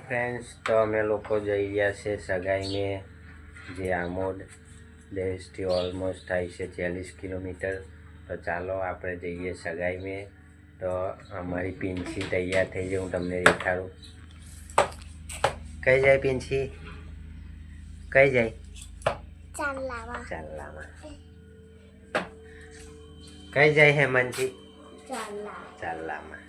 Friends, તો અમે લોકો જઈ રહ્યા છે સગાઈને, જે આમોદ દેશથી ઓલમોસ્ટ થાય છે 40 કિલોમીટર. તો ચાલો આપણે જઈએ સગાઈને. તો અમારી પિંછી તૈયાર થઈ જાય, હું તમને દેખાડું. કઈ જાય પિંછી? કઈ જાય? ચાલલામાં. કઈ જાય હેમંતજી? ચાલલામાં.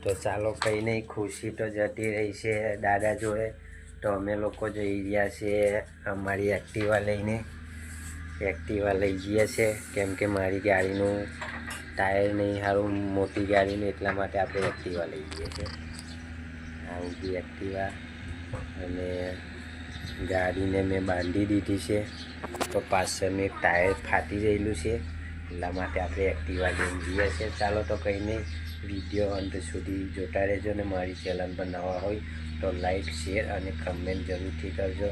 તો ચાલો, કંઈ નહીં, ખુશી તો જતી રહી છે દાદા જોડે. તો અમે લોકો જઈ રહ્યા છીએ અમારી એક્ટિવા લઈને. એક્ટિવા લઈ જઈએ છીએ કેમ કે મારી ગાડીનું ટાયર નહીં સારું, મોટી ગાડીનું, એટલા માટે આપણે એક્ટિવા લઈ જઈએ છીએ. આ ઊભી એક્ટિવા, અને ગાડીને મેં બાંધી દીધી છે. તો પાછળનું એક ટાયર ફાટી ગયેલું છે, એટલા માટે આપણે એક્ટિવા લઈને જઈએ છીએ. ચાલો, તો કંઈ નહીં, વિડીયો અંત સુધી જોતા રહેજો. ને મારી ચેનલ પર નવા હોય તો લાઈક, શેર અને કમેન્ટ જરૂરથી કરજો.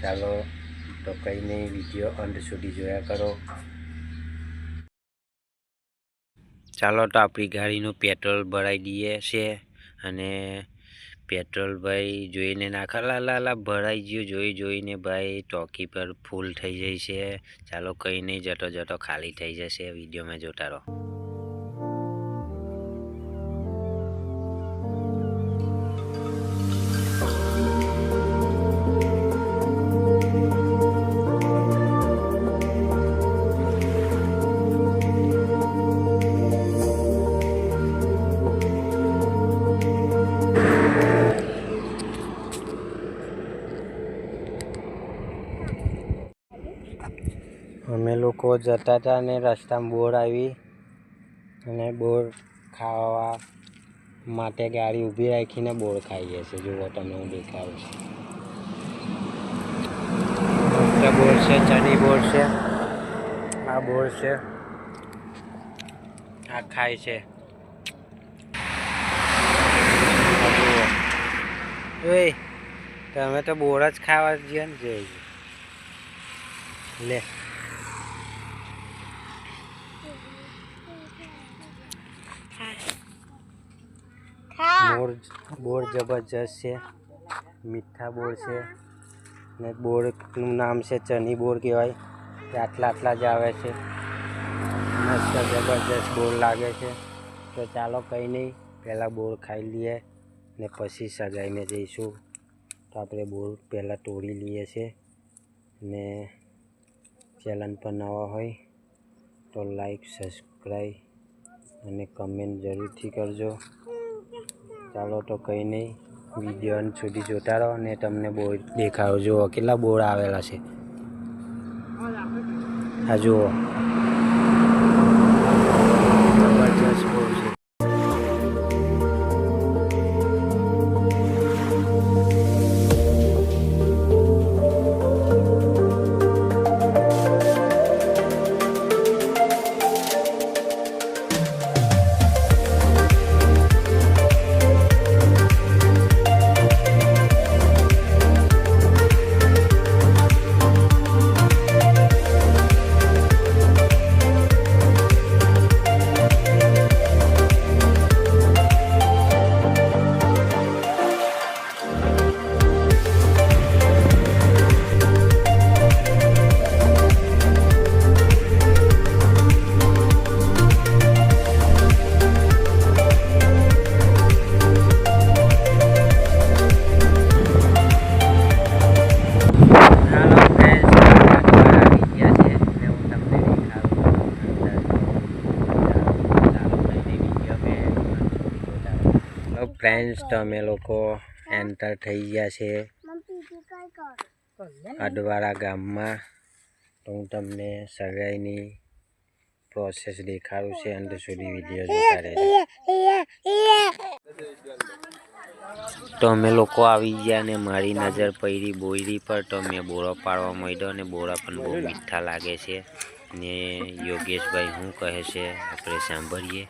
ચાલો, તો કંઈ નહીં, વિડીયો અંત સુધી જોયા કરો. ચાલો, તો આપણી ગાડીનું પેટ્રોલ ભરાઈ દઈએ છે. અને પેટ્રોલ ભાઈ જોઈને નાખા, લા ભરાઈ ગયું જોઈને ભાઈ ટોકી પર ફૂલ થઈ જાય છે. ચાલો, કંઈ નહીં, જતો ખાલી થઈ જશે. વિડીયોમાં જોતા રહો. અમે લોકો જતા હતા ને રસ્તામાં બોર આવી, અને બોર ખાવા માટે ગાડી ઊભી રાખીને બોર ખાઈએ છીએ. જુઓ, તમને હું દેખાડું છું. બોર છે, ચની બોર છે, આ બોર છે, આ ખાય છે. તમે તો બોર જ ખાવા જઈએ ને, જોઈએ લે. બોર જબરજસ્ત છે, મીઠા બોર છે. ને બોરનું નામ છે ચની બોર કહેવાય. આટલા જ આવે છે. મસ્ત જબરજસ્ત બોર લાગે છે. તો ચાલો, કંઈ નહીં, પહેલાં બોર ખાઈ લઈએ ને પછી સગાઈને જઈશું. તો આપણે બોર પહેલાં તોડી લઈએ છીએ. ને ચેનલ પર નવા હોય તો લાઈક, સબસ્ક્રાઈબ અને કમેન્ટ જરૂરથી કરજો. ચાલો, તો કંઈ નહીં, વિડીયો અંત સુધી જોતા રહો ને તમને બોર દેખાડો. જુઓ કેટલા બોર આવેલા છે. આ જુઓ, જબરજસ્ત બોર છે. ફ્રેન્ડ્સ, તો અમે લોકો એન્ટર થઈ ગયા છે અડવાળા ગામમાં. તો હું તમને સગાઈની પ્રોસેસ દેખાડું છે. અંત સુધી વિડીયો જોતા રહેજો. તો અમે લોકો આવી ગયા ને મારી નજર પડી બોયરી પર. તો મેં બોરો પાડવા માંડ્યો, અને બોરા પણ બહુ મીઠા લાગે છે. ને યોગેશભાઈ શું કહે છે આપણે સાંભળીએ.